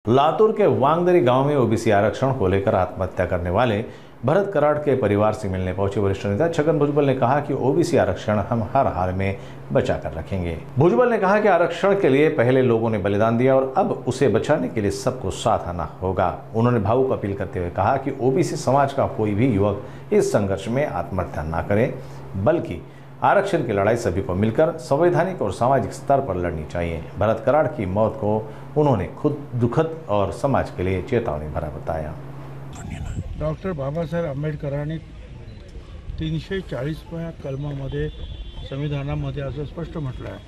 लातूर के वांगदरी गांव में ओबीसी आरक्षण को लेकर आत्महत्या करने वाले भरत कराड़ के परिवार से मिलने पहुंचे वरिष्ठ नेता छगन भुजबल ने कहा कि ओबीसी आरक्षण हम हर हाल में बचा कर रखेंगे। भुजबल ने कहा कि आरक्षण के लिए पहले लोगों ने बलिदान दिया और अब उसे बचाने के लिए सबको साथ आना होगा। उन्होंने भावुक अपील करते हुए कहा कि ओबीसी समाज का कोई भी युवक इस संघर्ष में आत्महत्या न करे, बल्कि आरक्षण की लड़ाई सभी को मिलकर संवैधानिक और सामाजिक स्तर पर लड़नी चाहिए। भरत कराड़ की मौत को उन्होंने खुद दुखद और समाज के लिए चेतावनी भरा बताया। डॉक्टर बाबासाहेब आंबेडकरांनी 340व्या कलमामध्ये संविधानामध्ये असं स्पष्ट म्हटलं आहे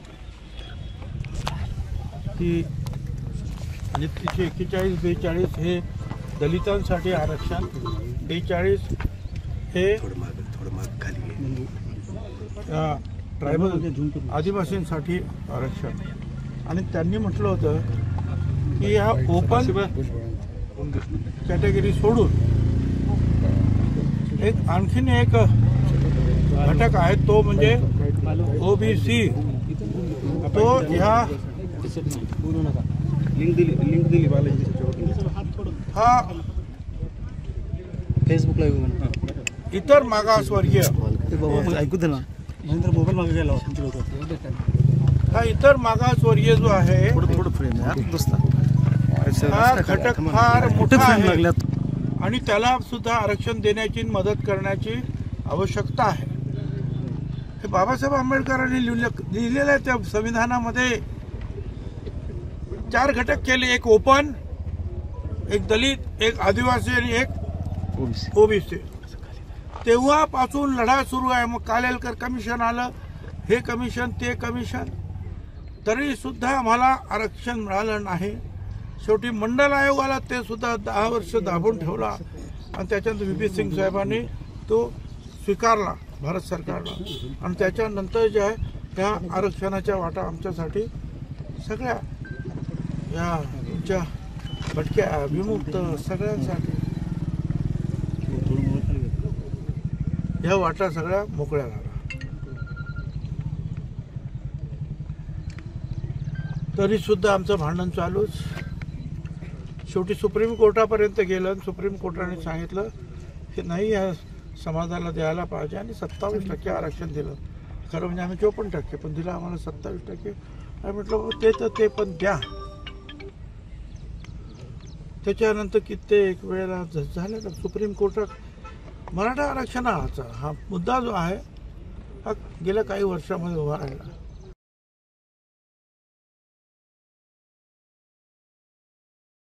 की आणि 341-42 हे दलितांसाठी आरक्षण, 43 हे ट्रायबल आदिवासींसाठी आरक्षण, आणि त्यांनी म्हटलं होतं की ह्या ओपन कॅटेगरी सोडून एक आणखीन एक घटक आहे, तो म्हणजे ओबीसी। तो ह्या हा फेसबुकला इतर मागासवर्गीय ऐकू दे ना, मोबाईल मागे गेला हा इतर मागासवर्गीय जो आहे हा घटक फार मोठा आहे आणि त्याला सुद्धा आरक्षण देण्याची मदत करण्याची आवश्यकता आहे। हे बाबासाहेब आंबेडकरांनी लिहिलेल्या त्या संविधानामध्ये 4 घटक केले, एक ओपन, एक दलित, एक आदिवासी आणि एक ओबीसी। तेव्हापासून लढा सुरू आहे। मग कालेलकर कमिशन आलं, हे कमिशन ते कमिशन, तरी सुद्धा आम्हाला आरक्षण मिळालं नाही। शेवटी मंडल आयोगाला ते सुद्धा 10 वर्ष दाबून ठेवला आणि त्याच्यानंतर व्ही पी सिंग साहेबांनी तो स्वीकारला भारत सरकारला, आणि त्याच्यानंतर जे आहे त्या आरक्षणाच्या वाटा आमच्यासाठी सगळ्या या तुमच्या भटक्या विमुक्त सगळ्यांसाठी या वाटा सगळ्या मोकळ्या झाल्या। तरी सुद्धा आमचं भांडण चालूच। शेवटी सुप्रीम कोर्टापर्यंत गेलं, सुप्रीम कोर्टाने सांगितलं की नाही, या समाजाला द्यायला पाहिजे, आणि 27% आरक्षण दिलं। खरं म्हणजे आम्ही 54%, पण दिलं आम्हाला 27%। आणि म्हटलं ते तर ते पण द्या। त्याच्यानंतर कित्येक वेळेला झालं, सुप्रीम कोर्टात मराठा आरक्षणाचा हा मुद्दा जो आहे हा गेल्या काही वर्षामध्ये उभा राहिला।